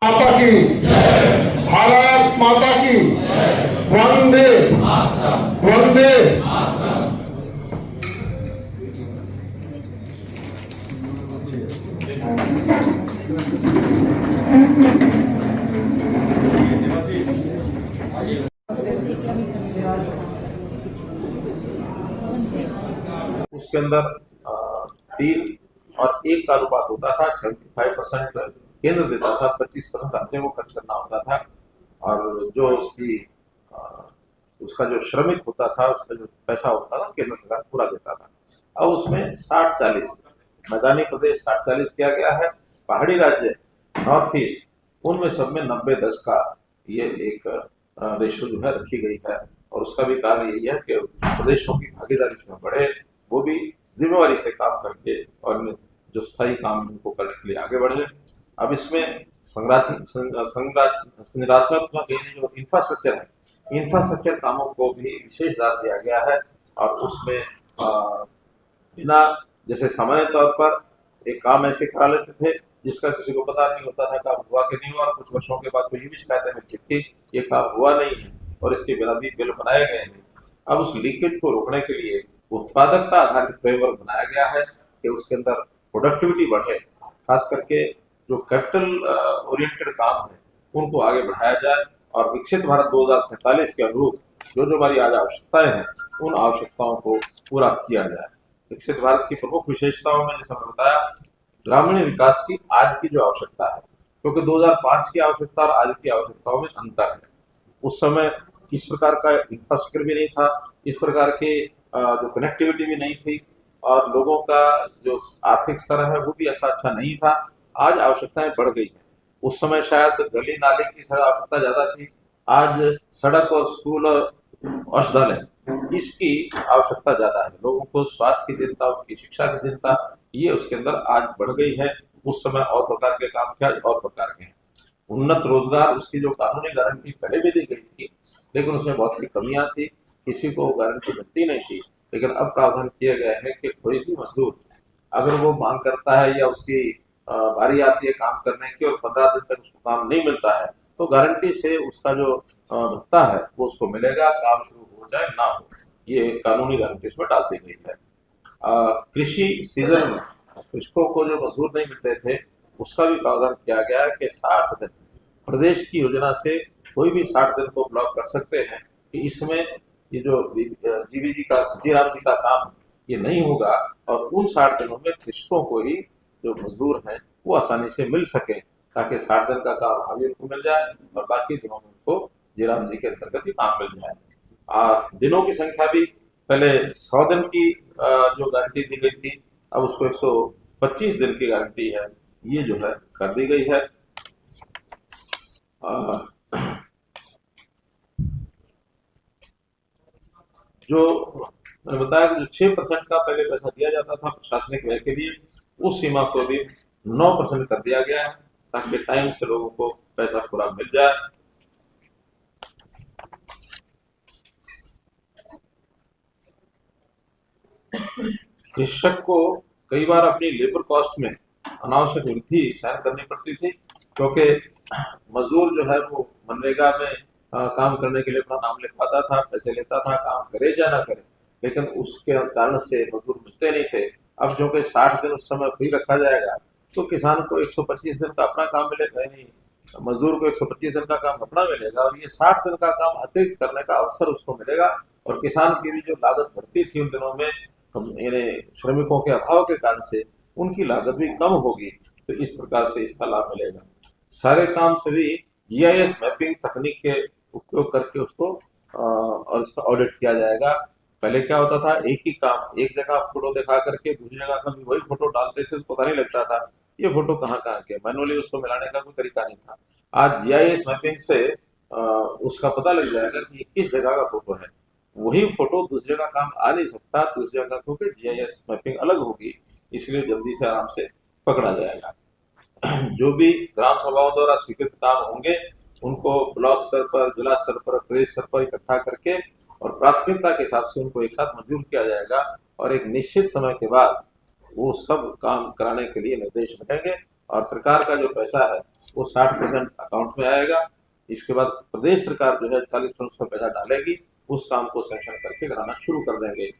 माता की, भारत माता की, वंदे वंदे। उसके अंदर 3 और 1 का अनुपात होता था। 75% केंद्र देता था, 25% राज्यों को खर्च करना होता था। और जो उसका जो श्रमिक होता था, उसका जो पैसा होता था, केंद्र सरकार पूरा देता था। अब उसमें 60-40 मैदानी प्रदेश 60-40 किया गया है। पहाड़ी राज्य नॉर्थ ईस्ट, उनमें सब में 90-10 का ये एक रेशो जो है रखी गई है। और उसका भी कारण यही है कि प्रदेशों की भागीदारी इसमें बढ़े, वो भी जिम्मेवारी से काम करके और जो स्थायी काम उनको करने के लिए आगे बढ़े। अब इसमें संरचनात्मक जो इंफ्रास्ट्रक्चर है, इंफ्रास्ट्रक्चर कामों को भी विशेष ध्यान दिया गया है। और उसमें बिना, जैसे सामान्य तौर पर एक काम ऐसे करा लेते थे जिसका किसी को पता नहीं होता था काम हुआ कि नहीं हुआ, और कुछ वर्षों के बाद तो ये भी शिकायतें मिलती थी ये काम हुआ नहीं है और इसके बिना भी बिल बनाए गए हैं। अब उस लीकेज को रोकने के लिए उत्पादकता आधारित फ्रेमवर्क बनाया गया है कि उसके अंदर प्रोडक्टिविटी बढ़े, खास करके जो कैपिटल ओरिएंटेड काम है उनको आगे बढ़ाया जाए और विकसित भारत 2047 के अनुरूप जो हमारी आज आवश्यकताएं हैं उन आवश्यकताओं को पूरा किया जाए। विकसित भारत की प्रमुख विशेषताओं में जैसे मैंने बताया, ग्रामीण विकास की आज की जो आवश्यकता है, क्योंकि 2005 की आवश्यकता और आज की आवश्यकताओं में अंतर है। उस समय इस प्रकार का इंफ्रास्ट्रक्चर भी नहीं था, इस प्रकार के जो कनेक्टिविटी भी नहीं थी, और लोगों का जो आर्थिक स्तर है वो भी ऐसा अच्छा नहीं था। आज आवश्यकताएं बढ़ गई है। उस समय शायद गली नाले की आवश्यकता ज्यादा थी, आज सड़क और स्कूल और औषधालय इसकी आवश्यकता ज्यादा है। लोगों को स्वास्थ्य की चिंता, उनकी शिक्षा की चिंता, ये उसके अंदर आज बढ़ गई है। उस समय और प्रकार के काम थे, आज और प्रकार के हैं। उन्नत रोजगार, उसकी जो कानूनी गारंटी पहले भी दी गई थी, लेकिन उसमें बहुत सी कमियां थी, किसी को गारंटी मिलती नहीं थी। लेकिन अब प्रावधान किए गए हैं कि कोई भी मजदूर अगर वो मांग करता है या उसकी बारी आती है काम करने की और 15 दिन तक उसको काम नहीं मिलता है, तो गारंटी से उसका जो भत्ता है वो उसको मिलेगा, काम शुरू हो जाए ना हो, ये कानूनी गारंटी उसमें डाल दी गई है। कृषि सीजन में कृषकों को जो मजदूर नहीं मिलते थे उसका भी प्रावधान किया गया है कि 60 दिन प्रदेश की योजना से कोई भी 60 दिन को ब्लॉक कर सकते हैं कि इसमें ये जो जीवीजी का जीराम जी का काम ये नहीं होगा, और उन 60 दिनों में कृषकों को ही जो मजदूर हैं वो आसानी से मिल सके, ताकि 60 दिन का काम अभी उनको मिल जाए और बाकी दिनों में उनको जीराम जी के अंतर्गत भी काम मिल जाए। दिनों की संख्या भी पहले 100 दिन की जो गारंटी दी गई थी, अब उसको 125 दिन की गारंटी है, ये जो है कर दी गई है। जो मैंने बताया कि जो 6% का पहले पैसा दिया जाता था प्रशासनिक व्यय के लिए, उस सीमा को भी 9% कर दिया गया है, ताकि टाइम से लोगों को पैसा पूरा मिल जाए। कृषक को कई बार अपनी लेबर कॉस्ट में अनावश्यक वृद्धि सहन करनी पड़ती थी, क्योंकि मजदूर जो है वो मनरेगा में काम करने के लिए अपना नाम लिखवाता था, पैसे लेता था, काम करे या ना करे, लेकिन उसके कारण से मजदूर मिलते नहीं थे। अब जो कि 60 दिन उस समय फ्री रखा जाएगा, तो किसान को 125 दिन का अपना काम मिलेगा ही नहीं, मजदूर को 125 दिन का काम अपना मिलेगा, और ये 60 दिन का काम अतिरिक्त करने का अवसर उसको मिलेगा। और किसान की भी जो लागत बढ़ती थी उन दिनों में श्रमिकों के अभाव के कारण से, उनकी लागत भी कम होगी, तो इस प्रकार से इसका लाभ मिलेगा। सारे काम सभी जीआईएस मैपिंग तकनीक के उपयोग करके उसको और इसका ऑडिट किया जाएगा। पहले क्या होता था, एक ही काम एक जगह फोटो दिखा करके दूसरी जगह का भी वही फोटो डालते थे, तो पता नहीं लगता था ये फोटो कहाँ कहाँ के, मैनुअली उसको मिलाने का कोई तरीका नहीं था। आज जीआईएस मैपिंग से उसका पता लग जाएगा कि किस जगह का फोटो है। वही फोटो दूसरी जगह काम आ नहीं सकता, दूसरी जगह क्योंकि जीआईएस मैपिंग अलग होगी, इसलिए जल्दी से आराम से पकड़ा जाएगा। जो भी ग्राम सभाओं द्वारा स्वीकृत काम होंगे उनको ब्लॉक स्तर पर, जिला स्तर पर, प्रदेश स्तर पर इकट्ठा करके और प्राथमिकता के हिसाब से उनको एक साथ मंजूर किया जाएगा, और एक निश्चित समय के बाद वो सब काम कराने के लिए निर्देश मिलेंगे और सरकार का जो पैसा है वो 60% अकाउंट में आएगा। इसके बाद प्रदेश सरकार जो है 40% पैसा डालेगी, उस काम को सैंक्शन करके कराना शुरू कर देंगे।